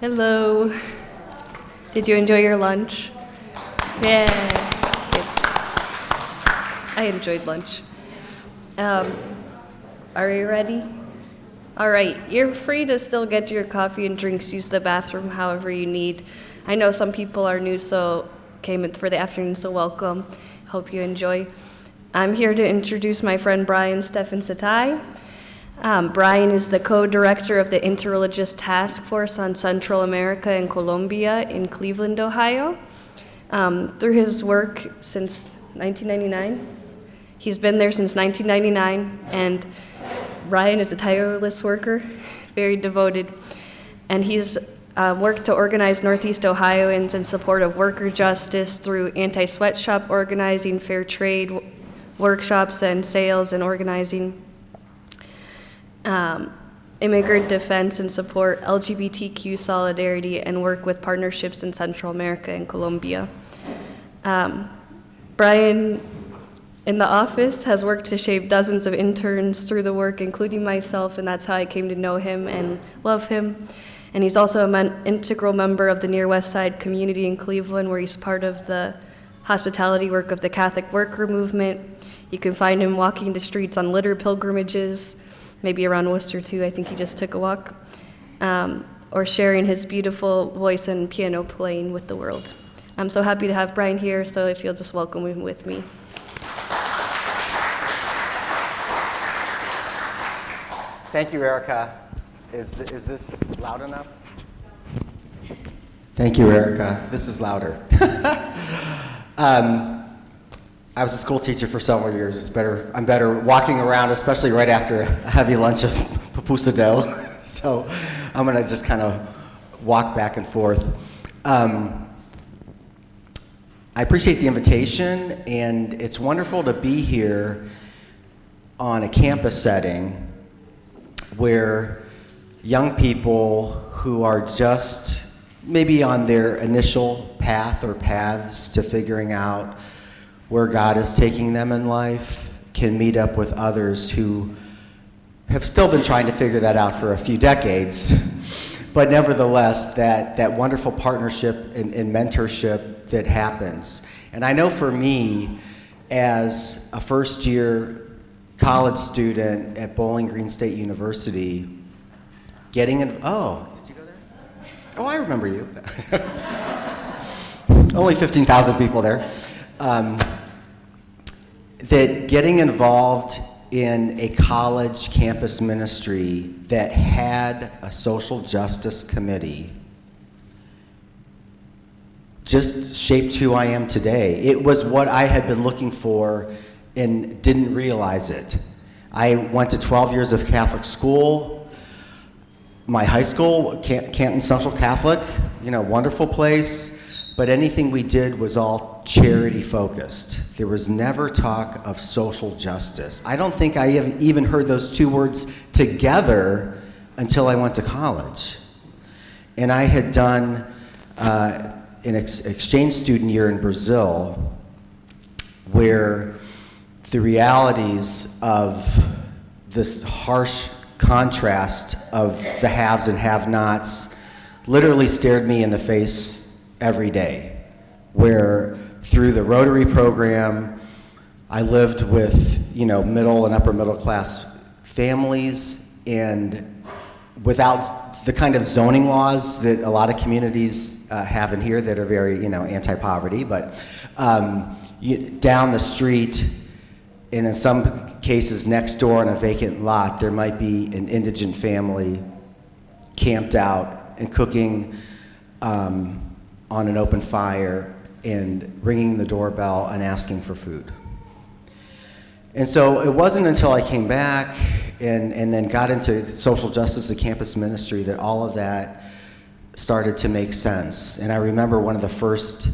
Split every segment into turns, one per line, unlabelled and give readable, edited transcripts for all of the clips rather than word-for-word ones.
Hello. Did you enjoy your lunch? Yeah. Good. I enjoyed lunch. Are you ready? All right. You're free to still get your coffee and drinks, use the bathroom however you need. I know some people are new, so came in for the afternoon, so welcome. Hope you enjoy. I'm here to introduce my friend Brian Stefan-Szittai. Brian is the co-director of the Interreligious Task Force on Central America and Colombia in Cleveland, Ohio. Through his work since 1999, he's been there since 1999, and Brian is a tireless worker, very devoted, and he's worked to organize Northeast Ohioans in support of worker justice through anti-sweatshop organizing, fair trade workshops and sales and organizing, immigrant defense and support, LGBTQ solidarity, and work with partnerships in Central America and Colombia. Brian, in the office, has worked to shape dozens of interns through the work, including myself, and that's how I came to know him and love him. And he's also an integral member of the Near West Side community in Cleveland, where he's part of the hospitality work of the Catholic worker movement. You can find him walking the streets on litter pilgrimages, maybe around Wooster too, I think he just took a walk, or sharing his beautiful voice and piano playing with the world. I'm so happy to have Brian here, so if you'll just welcome him with me.
Thank you, Erica. Is this loud enough? Thank you, Erica. This is louder. I was a school teacher for several years. I'm better walking around, especially right after a heavy lunch of pupusa dough. So I'm gonna just kind of walk back and forth. I appreciate the invitation, and it's wonderful to be here on a campus setting where young people who are just maybe on their initial path or paths to figuring out where God is taking them in life can meet up with others who have still been trying to figure that out for a few decades. But nevertheless, that wonderful partnership and mentorship that happens. And I know for me, as a first-year college student at Bowling Green State University, getting in, oh, did you go there? Oh, I remember you. Only 15,000 people there. That getting involved in a college campus ministry that had a social justice committee just shaped who I am today. It was what I had been looking for and didn't realize it. I went to 12 years of Catholic school. My high school, Canton Central Catholic, wonderful place. But anything we did was all charity focused. There was never talk of social justice. I don't think I even heard those two words together until I went to college. And I had done an exchange student year in Brazil, where the realities of this harsh contrast of the haves and have-nots literally stared me in the face every day, where through the Rotary program, I lived with, middle and upper middle class families, and without the kind of zoning laws that a lot of communities have in here that are very, anti-poverty, but down the street, and in some cases next door in a vacant lot, there might be an indigent family camped out and cooking on an open fire and ringing the doorbell and asking for food. And so it wasn't until I came back and then got into social justice and campus ministry that all of that started to make sense. And I remember one of the first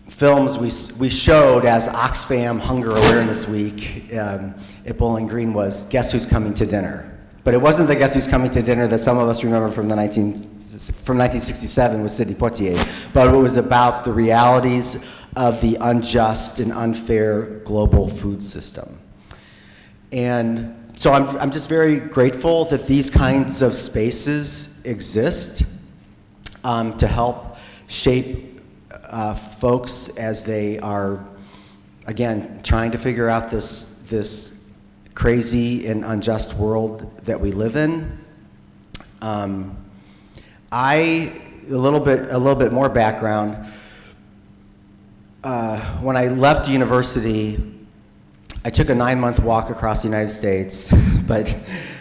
films we showed as Oxfam Hunger Awareness Week at Bowling Green was Guess Who's Coming to Dinner? But it wasn't the Guess Who's Coming to Dinner that some of us remember from 1967 with Sidney Poitier, but it was about the realities of the unjust and unfair global food system. And so I'm just very grateful that these kinds of spaces exist to help shape folks as they are, again, trying to figure out this crazy and unjust world that we live in. A little bit more background. When I left university, I took a 9-month walk across the United States, but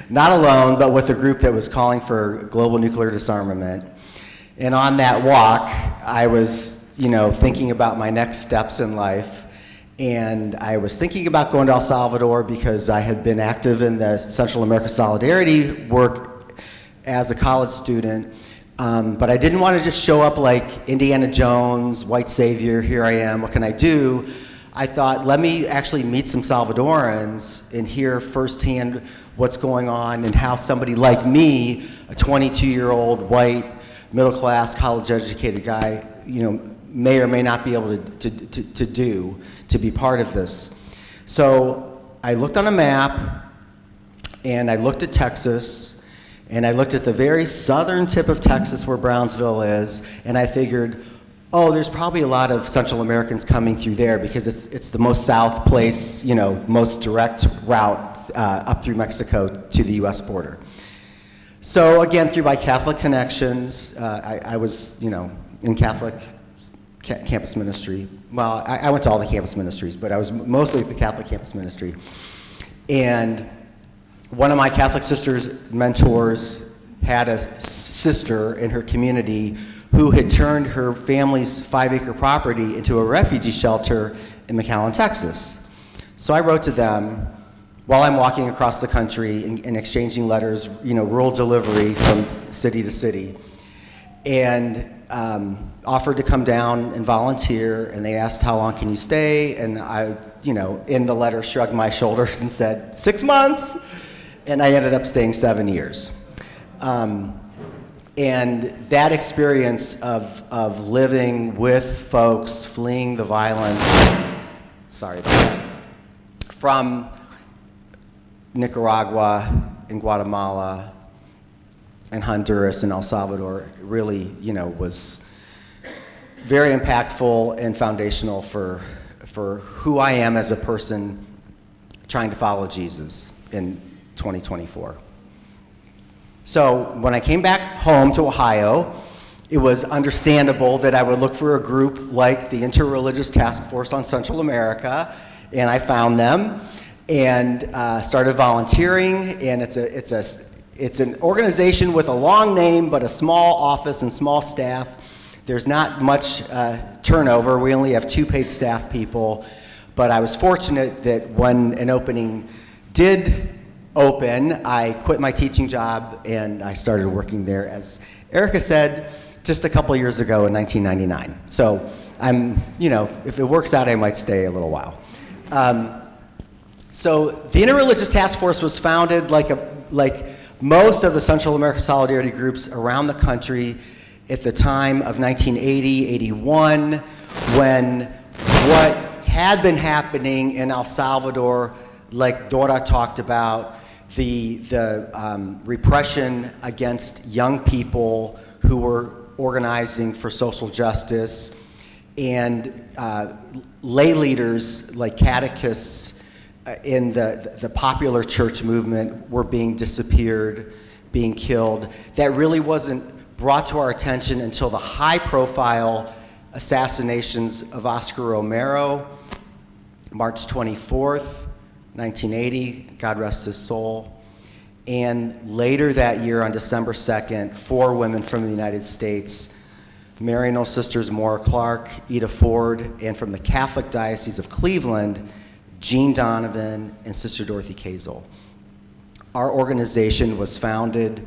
not alone, but with a group that was calling for global nuclear disarmament. And on that walk, I was, thinking about my next steps in life. And I was thinking about going to El Salvador because I had been active in the Central America Solidarity work as a college student. But I didn't want to just show up like Indiana Jones, white savior, here I am, what can I do? I thought, let me actually meet some Salvadorans and hear firsthand what's going on and how somebody like me, a 22-year-old white, middle-class, college-educated guy, may or may not be able to be part of this. So I looked on a map, and I looked at Texas, and I looked at the very southern tip of Texas where Brownsville is, and I figured, oh, there's probably a lot of Central Americans coming through there because it's the most south place, most direct route up through Mexico to the U.S. border. So again, through my Catholic connections, I was, in Catholic campus ministry. Well, I went to all the campus ministries, but I was mostly at the Catholic campus ministry. And one of my Catholic sisters' mentors had a sister in her community who had turned her family's 5-acre property into a refugee shelter in McAllen, Texas. So I wrote to them while I'm walking across the country and exchanging letters, rural delivery from city to city, and offered to come down and volunteer, and they asked, how long can you stay? And I, in the letter, shrugged my shoulders and said, 6 months, and I ended up staying 7 years. And that experience of living with folks fleeing the violence, sorry about that, from Nicaragua and Guatemala and Honduras and El Salvador really, was very impactful and foundational for who I am as a person trying to follow Jesus in 2024. So when I came back home to Ohio, it was understandable that I would look for a group like the Interreligious Task Force on Central America, and I found them and started volunteering. And it's an organization with a long name but a small office and small staff. There's not much turnover. We only have 2 paid staff people, but I was fortunate that when an opening did open, I quit my teaching job and I started working there, as Erica said, just a couple years ago in 1999. So I'm, if it works out, I might stay a little while. So the Interreligious Task Force was founded like most of the Central America Solidarity groups around the country at the time of 1980, 81, when what had been happening in El Salvador, like Dora talked about, the repression against young people who were organizing for social justice, and lay leaders like catechists in the popular church movement were being disappeared, being killed. That really wasn't brought to our attention until the high-profile assassinations of Oscar Romero, March 24th, 1980, God rest his soul. And later that year, on December 2nd, 4 women from the United States, Maryknoll Sisters Maura Clark, Ida Ford, and from the Catholic Diocese of Cleveland, Jean Donovan and Sister Dorothy Kazel. Our organization was founded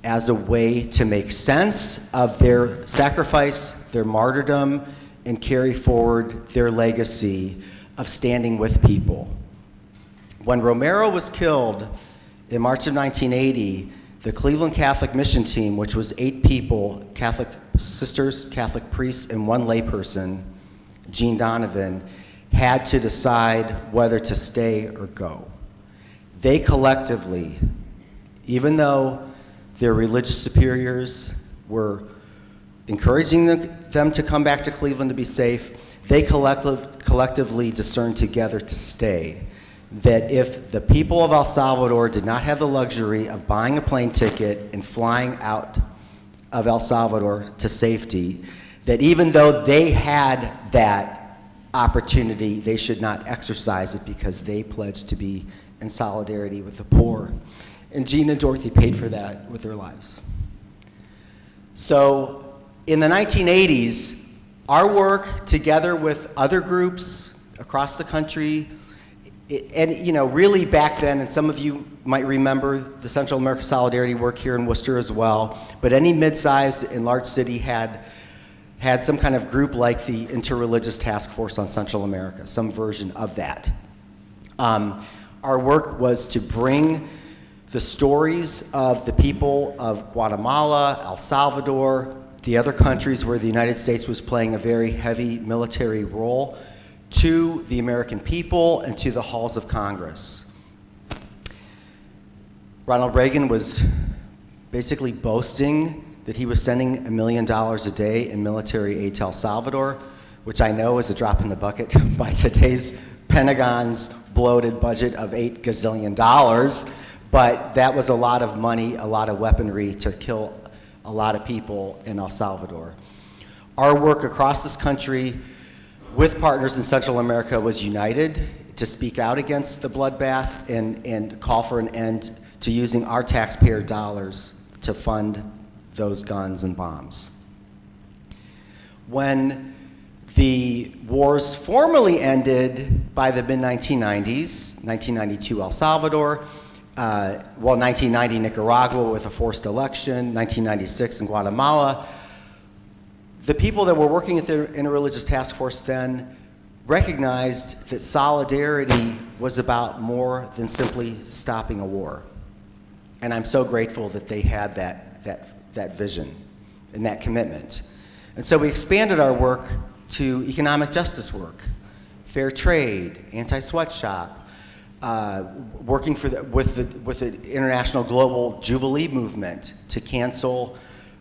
as a way to make sense of their sacrifice, their martyrdom, and carry forward their legacy of standing with people. When Romero was killed in March of 1980, the Cleveland Catholic Mission Team, which was 8 people, Catholic sisters, Catholic priests, and 1 layperson, Jean Donovan, had to decide whether to stay or go. They collectively, even though their religious superiors were encouraging them to come back to Cleveland to be safe, they collectively discerned together to stay that if the people of El Salvador did not have the luxury of buying a plane ticket and flying out of El Salvador to safety, that even though they had that opportunity, they should not exercise it because they pledged to be in solidarity with the poor. And Jean and Dorothy paid for that with their lives. So in the 1980s, our work together with other groups across the country, and really back then, and some of you might remember the Central America Solidarity work here in Wooster as well, but any mid-sized and large city had some kind of group like the Interreligious Task Force on Central America, some version of that. Our work was to bring the stories of the people of Guatemala, El Salvador, the other countries where the United States was playing a very heavy military role, to the American people and to the halls of Congress. Ronald Reagan was basically boasting that he was sending $1 million a day in military aid to El Salvador, which I know is a drop in the bucket by today's Pentagon's bloated budget of $8 gazillion, but that was a lot of money, a lot of weaponry to kill a lot of people in El Salvador. Our work across this country with partners in Central America was united to speak out against the bloodbath and call for an end to using our taxpayer dollars to fund those guns and bombs. When the wars formally ended by the mid-1990s, 1992 El Salvador, 1990 Nicaragua with a forced election, 1996 in Guatemala, the people that were working at the Interreligious Task Force then recognized that solidarity was about more than simply stopping a war. And I'm so grateful that they had that vision and that commitment. And so we expanded our work to economic justice work, fair trade, anti-sweatshop, working with the International Global Jubilee Movement to cancel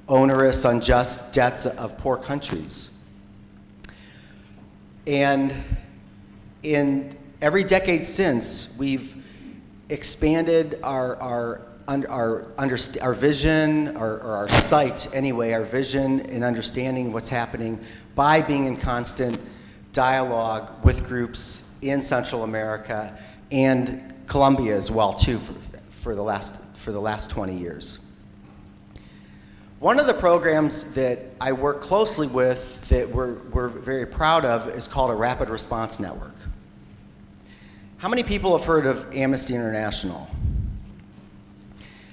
onerous, unjust debts of poor countries. And in every decade since, we've expanded our vision, or our sight anyway, our vision in understanding what's happening by being in constant dialogue with groups in Central America and Colombia as well too for the last 20 years. One of the programs that I work closely with that we're very proud of is called a Rapid Response Network. How many people have heard of Amnesty International?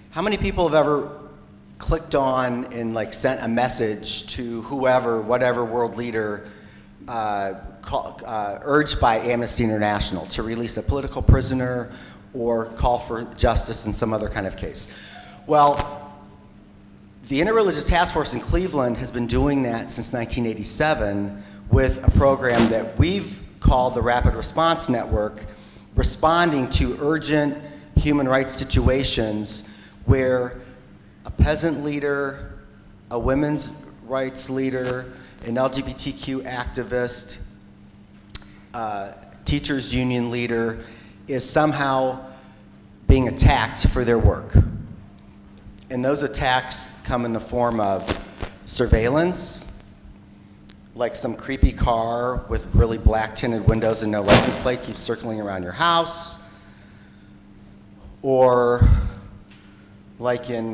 How many people have ever clicked on and sent a message to whoever, whatever world leader urged by Amnesty International to release a political prisoner or call for justice in some other kind of case? Well, the Interreligious Task Force in Cleveland has been doing that since 1987 with a program that we've called the Rapid Response Network, responding to urgent human rights situations where a peasant leader, a women's rights leader, an LGBTQ activist, teachers union leader is somehow being attacked for their work. And those attacks come in the form of surveillance, like some creepy car with really black tinted windows and no license plate keeps circling around your house, or like in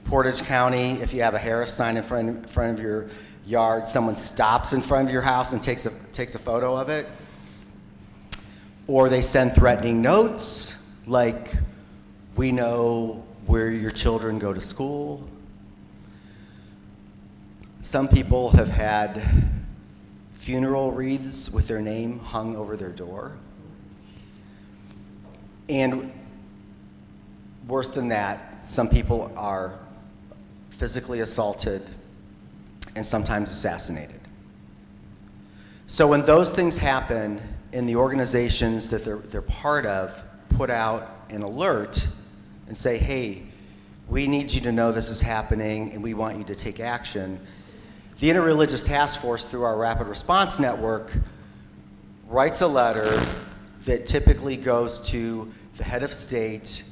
Portage County, if you have a Harris sign in front of your yard, someone stops in front of your house and takes a photo of it. Or they send threatening notes like, "We know where your children go to school." Some people have had funeral wreaths with their name hung over their door. And worse than that, some people are physically assaulted and sometimes assassinated. So when those things happen, and the organizations that they're part of put out an alert and say, "Hey, we need you to know this is happening and we want you to take action," The Interreligious Task Force, through our Rapid Response Network, writes a letter that typically goes to the head of state,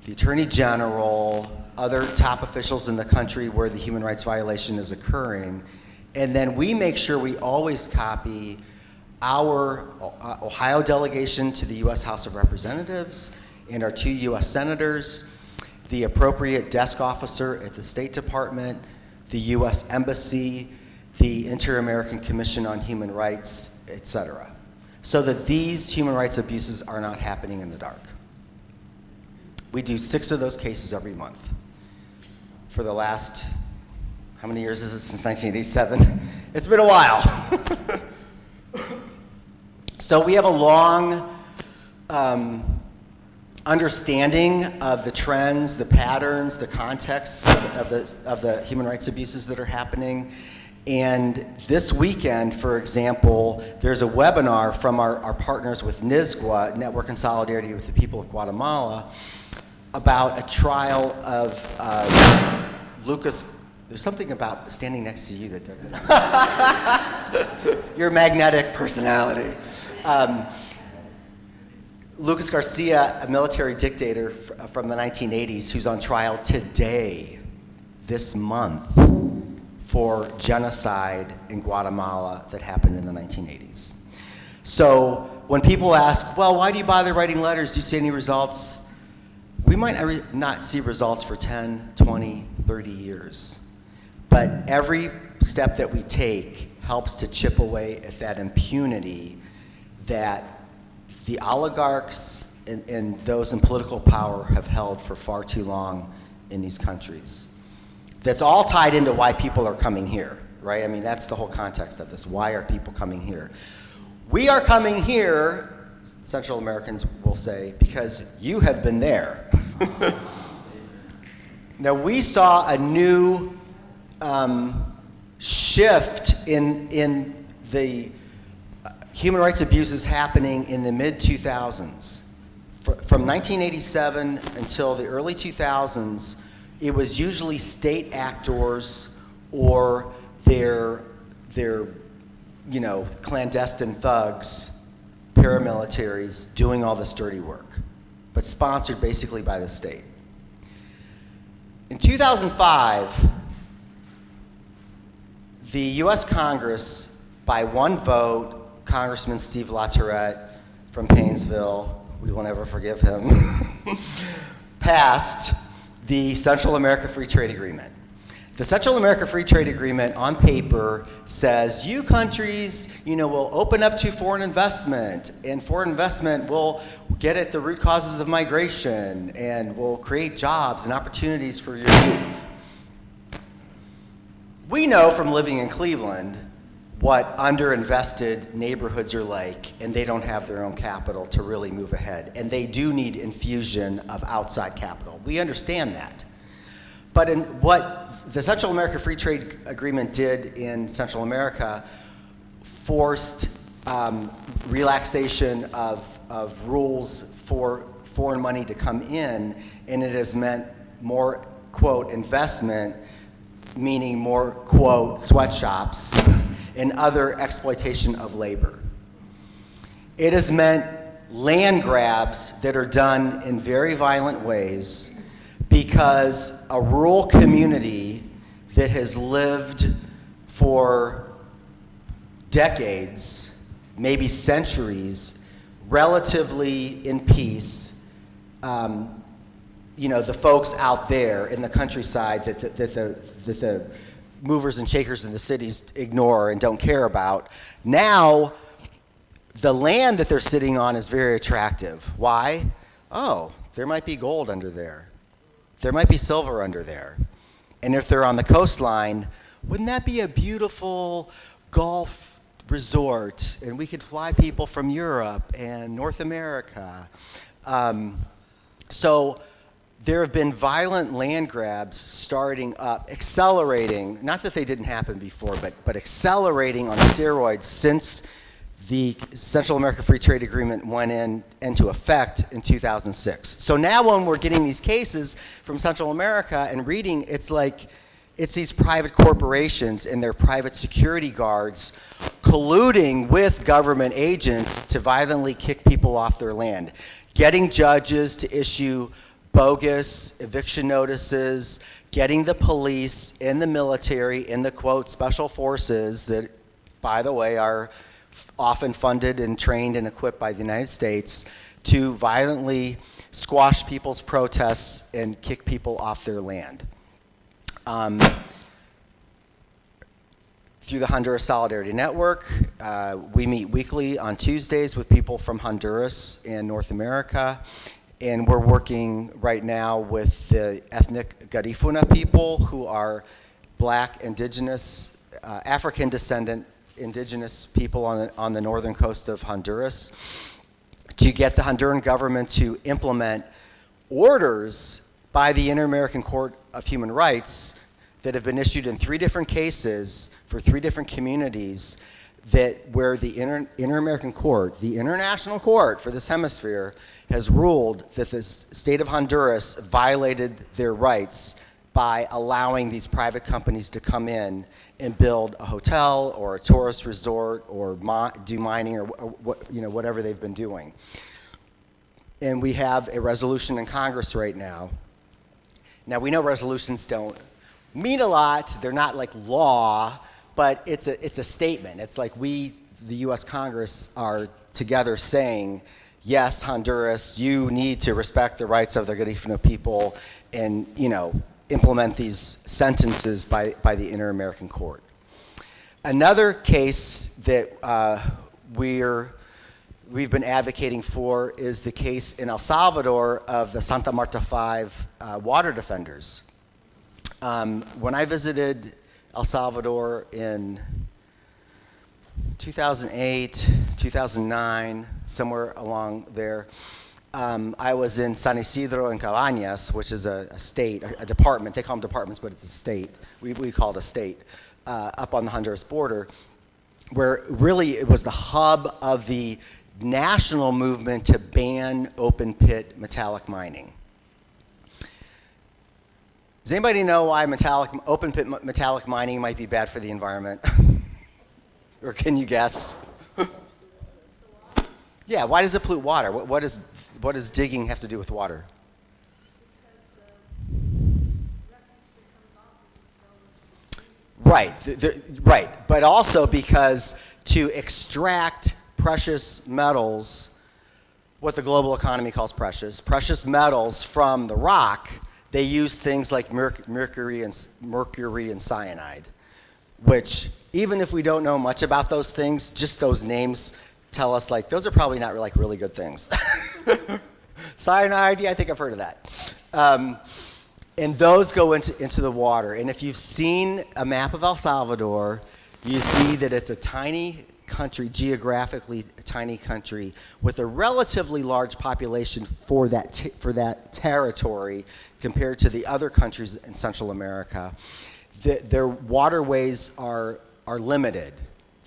the Attorney General, other top officials in the country where the human rights violation is occurring, and then we make sure we always copy our Ohio delegation to the U.S. House of Representatives and our 2 U.S. senators, the appropriate desk officer at the State Department, the U.S. Embassy, the Inter-American Commission on Human Rights, etc., so that these human rights abuses are not happening in the dark. We do 6 of those cases every month. For the last, how many years is it, since 1987? It's been a while. So we have a long understanding of the trends, the patterns, the context of the human rights abuses that are happening. And this weekend, for example, there's a webinar from our partners with NISGWA, Network in Solidarity with the People of Guatemala, about a trial of Lucas. There's something about standing next to you that doesn't. Your magnetic personality. Lucas Garcia, a military dictator from the 1980s, who's on trial today, this month, for genocide in Guatemala that happened in the 1980s. So when people ask, well, why do you bother writing letters? Do you see any results? We might not see results for 10, 20, 30 years. But every step that we take helps to chip away at that impunity that the oligarchs and those in political power have held for far too long in these countries. That's all tied into why people are coming here, right? I mean, that's the whole context of this. Why are people coming here? We are coming here, Central Americans will say, because you have been there. Now, we saw a new shift in the human rights abuses happening in the mid-2000s. From 1987 until the early 2000s, it was usually state actors or their clandestine thugs, paramilitaries, doing all this dirty work, but sponsored basically by the state. In 2005, the US Congress, by one vote, Congressman Steve LaTourette from Paynesville, we will never forgive him, passed the Central America Free Trade Agreement. The Central America Free Trade Agreement on paper says you countries, will open up to foreign investment, and foreign investment will get at the root causes of migration and will create jobs and opportunities for your youth. We know from living in Cleveland what underinvested neighborhoods are like, and they don't have their own capital to really move ahead, and they do need infusion of outside capital. We understand that. But in what the Central America Free Trade Agreement did in Central America forced relaxation of rules for foreign money to come in, and it has meant more, quote, investment, meaning more, quote, sweatshops, and other exploitation of labor. It has meant land grabs that are done in very violent ways because a rural community that has lived for decades, maybe centuries, relatively in peace, the folks out there in the countryside that the movers and shakers in the cities ignore and don't care about. Now, the land that they're sitting on is very attractive. Why? Oh, there might be gold under there. There might be silver under there. And if they're on the coastline, wouldn't that be a beautiful golf resort? And we could fly people from Europe and North America. So there have been violent land grabs starting up, accelerating, not that they didn't happen before, but accelerating on steroids since the Central America Free Trade Agreement went into effect in 2006. So now when we're getting these cases from Central America and reading, it's like, It's these private corporations and their private security guards colluding with government agents to violently kick people off their land, getting judges to issue bogus eviction notices, getting the police and the military and the, quote, special forces that, by the way, are often funded and trained and equipped by the United States to violently squash people's protests and kick people off their land. Through the Honduras Solidarity Network, we meet weekly on Tuesdays with people from Honduras and North America, and we're working right now with the ethnic Garifuna people, who are black, indigenous, African descendant indigenous people on the northern coast of Honduras, to get the Honduran government to implement orders by the Inter-American Court of Human Rights that have been issued in 3 different cases for 3 different communities, that where the Inter-American Court, the international court for this hemisphere, has ruled that the state of Honduras violated their rights by allowing these private companies to come in and build a hotel or a tourist resort or do mining or whatever they've been doing. And we have a resolution in Congress right now. Now, we know resolutions don't mean a lot. They're not like law, but it's a statement. It's like we, the U.S. Congress, are together saying, yes, Honduras, you need to respect the rights of the Garifuna people and, implement these sentences by the Inter-American Court. Another case that we've been advocating for is the case in El Salvador of the Santa Marta 5 water defenders. When I visited El Salvador in 2008, 2009, somewhere along there, I was in San Isidro and Cabañas, which is a state, a department. They call them departments, but it's a state. We call it a state, up on the Honduras border, where really it was the hub of the national movement to ban open pit metallic mining. Does anybody know why open pit metallic mining might be bad for the environment? Or can you guess? Yeah, why does it pollute water? What does digging have to do with water?
Because the refuge that comes off is expelled into the sea.
Right, but also because to extract precious metals, what the global economy calls precious metals from the rock, they use things like mercury and cyanide, which even if we don't know much about those things, just those names tell us like those are probably not like really good things. Cyanide, yeah, I think I've heard of that. And those go into the water. And if you've seen a map of El Salvador, you see that it's a tiny country, geographically a tiny country, with a relatively large population for that territory compared to the other countries in Central America. Their waterways are limited.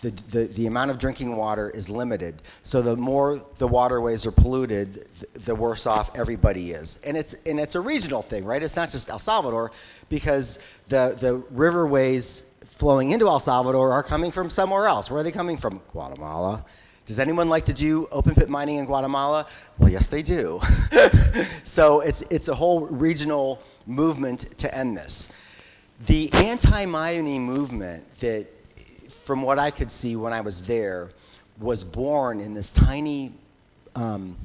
The amount of drinking water is limited. So the more the waterways are polluted, the worse off everybody is. And it's a regional thing, right? It's not just El Salvador, because the riverways flowing into El Salvador are coming from somewhere else. Where are they coming from? Guatemala. Does anyone like to do open pit mining in Guatemala? Well, yes, they do. So it's a whole regional movement to end this. The anti-mining movement that, from what I could see when I was there, was born in this tiny town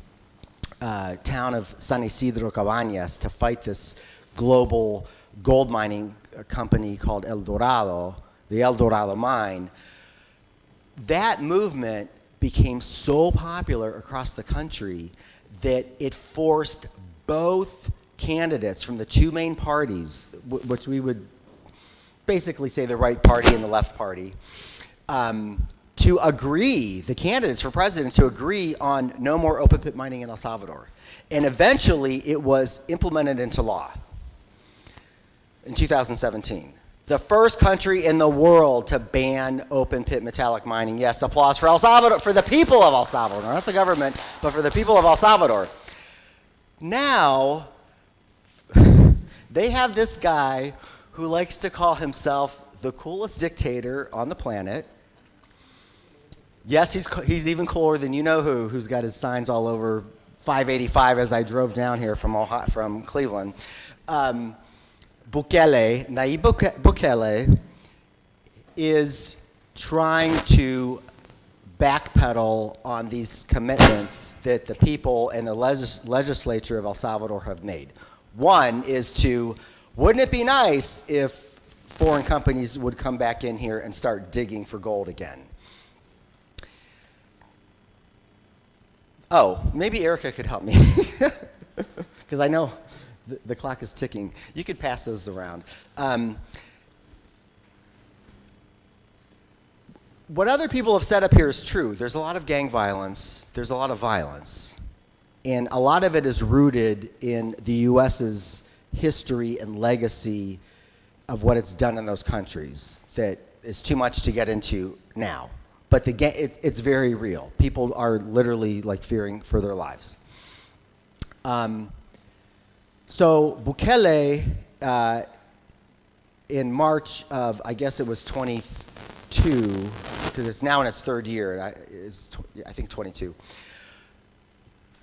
of San Isidro Cabañas to fight this global gold mining company called El Dorado, the El Dorado mine. That movement became so popular across the country that it forced both candidates from the 2 main parties, which we would basically say the right party and the left party, to agree, the candidates for president, to agree on no more open pit mining in El Salvador. And eventually it was implemented into law in 2017. The first country in the world to ban open pit metallic mining. Yes, applause for El Salvador, for the people of El Salvador, not the government, but for the people of El Salvador. Now, they have this guy who likes to call himself the coolest dictator on the planet. Yes, he's even cooler than you-know-who, who's got his signs all over 585 as I drove down here from Cleveland. Nayib Bukele, is trying to backpedal on these commitments that the people and the legislature of El Salvador have made. One is wouldn't it be nice if foreign companies would come back in here and start digging for gold again? Oh, maybe Erica could help me, because I know the clock is ticking. You could pass those around. What other people have said up here is true. There's a lot of gang violence. There's a lot of violence. And a lot of it is rooted in the U.S.'s history and legacy of what it's done in those countries that is too much to get into now. But it's very real. People are literally like fearing for their lives. So Bukele, in March of, I guess it was 22, because it's now in its third year, I think 22,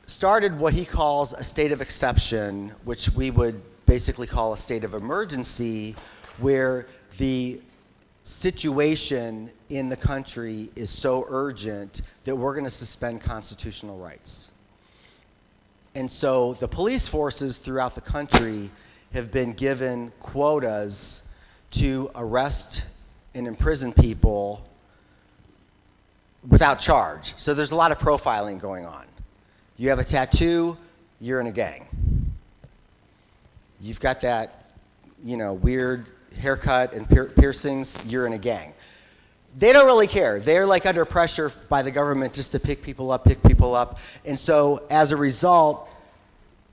started what he calls a state of exception, which we would basically call a state of emergency, where the situation in the country is so urgent that we're going to suspend constitutional rights. And so the police forces throughout the country have been given quotas to arrest and imprison people without charge. So there's a lot of profiling going on. You have a tattoo, you're in a gang. You've got that, weird haircut and piercings, you're in a gang. They don't really care. They're like under pressure by the government just to pick people up. And so as a result,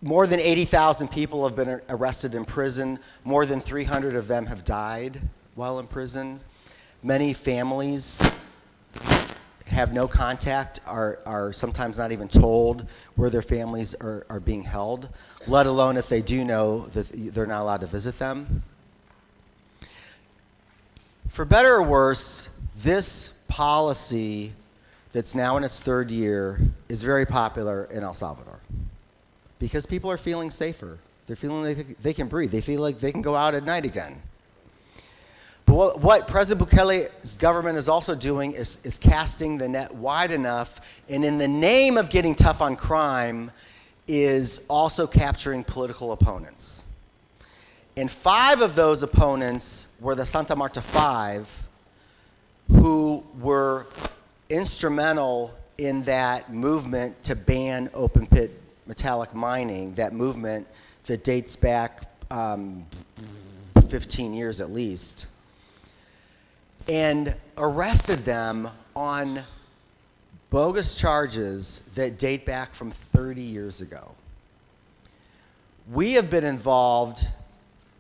more than 80,000 people have been arrested in prison. More than 300 of them have died while in prison. Many families have no contact, are sometimes not even told where their families are being held, let alone if they do know that they're not allowed to visit them. For better or worse, this policy that's now in its third year is very popular in El Salvador because people are feeling safer. They're feeling like they can breathe. They feel like they can go out at night again. But what President Bukele's government is also doing is casting the net wide enough, and in the name of getting tough on crime, is also capturing political opponents. And 5 of those opponents were the Santa Marta 5, who were instrumental in that movement to ban open pit metallic mining, that movement that dates back 15 years at least, and arrested them on bogus charges that date back from 30 years ago. We have been involved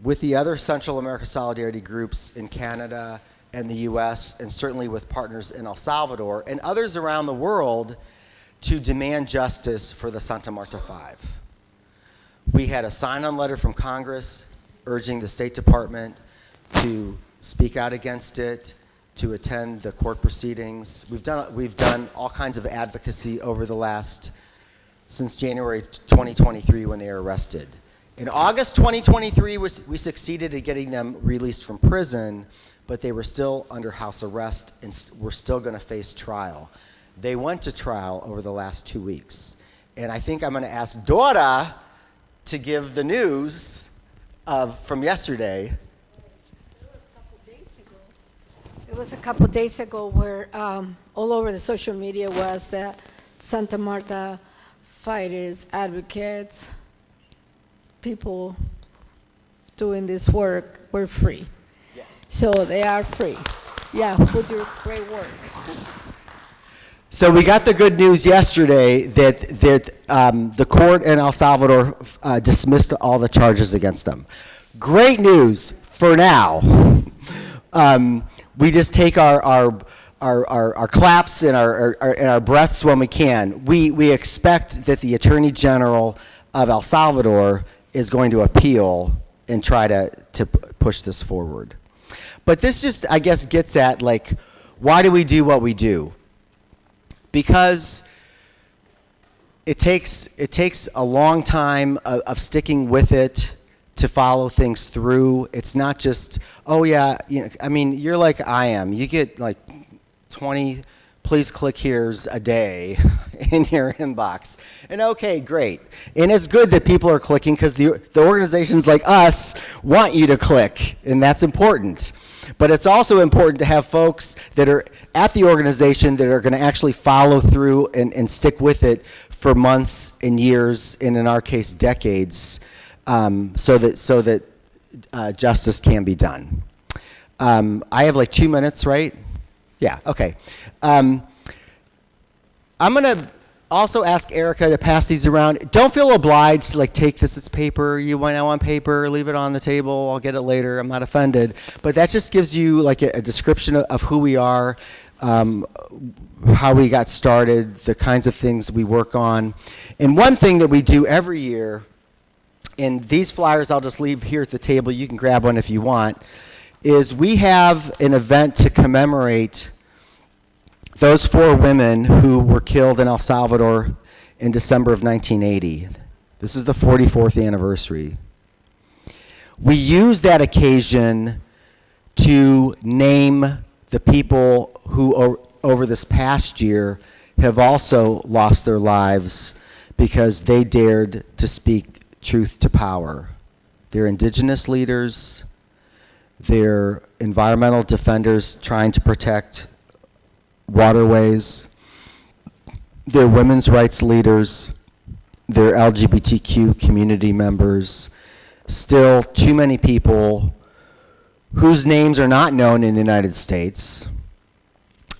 with the other Central America Solidarity groups in Canada and the US, and certainly with partners in El Salvador and others around the world, to demand justice for the Santa Marta 5. We had a sign-on letter from Congress urging the State Department to speak out against it, to attend the court proceedings. We've done all kinds of advocacy since January 2023 when they were arrested. In August 2023, we succeeded in getting them released from prison, but they were still under house arrest and were still going to face trial. They went to trial over the last 2 weeks. And I think I'm going to ask Dora to give the news from yesterday.
It was a couple days ago where all over the social media was that Santa Marta fighters, advocates, people doing this work were free.
Yes.
So they are free. Yeah, who do great work.
So we got the good news yesterday that the court in El Salvador dismissed all the charges against them. Great news for now. We just take our claps and our breaths when we can. We expect that the Attorney General of El Salvador is going to appeal and try to push this forward. But this just, I guess, gets at, like, why do we do what we do? Because it takes a long time of sticking with it to follow things through. It's not just, oh yeah, I mean, you're like I am. You get like 20 please click here's a day in your inbox. And okay, great. And it's good that people are clicking because the organizations like us want you to click, and that's important. But it's also important to have folks that are at the organization that are going to actually follow through and stick with it for months and years, and in our case, decades, so that justice can be done. I have like 2 minutes, right? Yeah, okay. I'm going to also ask Erica to pass these around. Don't feel obliged to like take this as paper. You want on paper, leave it on the table. I'll get it later. I'm not offended. But that just gives you like a description of who we are, how we got started, the kinds of things we work on. And one thing that we do every year, and these flyers I'll just leave here at the table. You can grab one if you want, is we have an event to commemorate those 4 women who were killed in El Salvador in December of 1980. This is the 44th anniversary. We use that occasion to name the people who over this past year have also lost their lives because they dared to speak truth to power. They're indigenous leaders, they're environmental defenders trying to protect waterways, they're women's rights leaders, they're LGBTQ community members. Still too many people whose names are not known in the United States,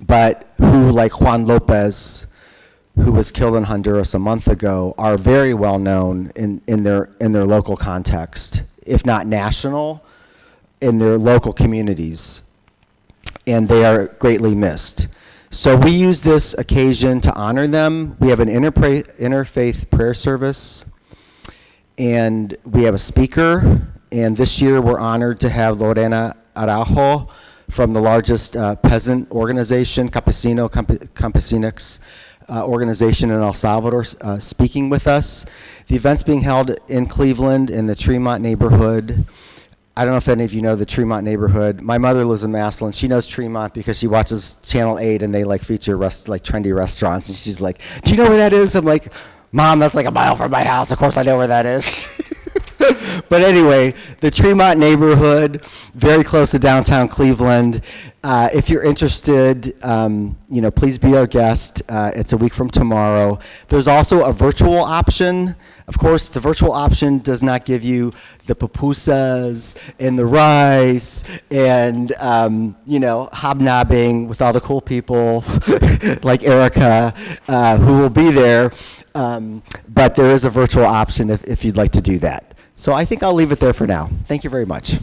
but who, like Juan Lopez, who was killed in Honduras a month ago, are very well known in their local context, if not national, in their local communities, and they are greatly missed. So we use this occasion to honor them. We have an interfaith prayer service, and we have a speaker, and this year we're honored to have Lorena Araujo from the largest peasant organization, Campesinex organization in El Salvador, speaking with us. The event's being held in Cleveland in the Tremont neighborhood. I don't know if any of you know the Tremont neighborhood. My mother lives in Massillon. She knows Tremont because she watches Channel 8 and they like feature like trendy restaurants. And she's like, do you know where that is? I'm like, Mom, that's like a mile from my house. Of course I know where that is. But anyway, the Tremont neighborhood, very close to downtown Cleveland. If you're interested, please be our guest. It's a week from tomorrow. There's also a virtual option. Of course, the virtual option does not give you the pupusas and the rice and, hobnobbing with all the cool people like Erica who will be there. But there is a virtual option if you'd like to do that. So I think I'll leave it there for now. Thank you very much.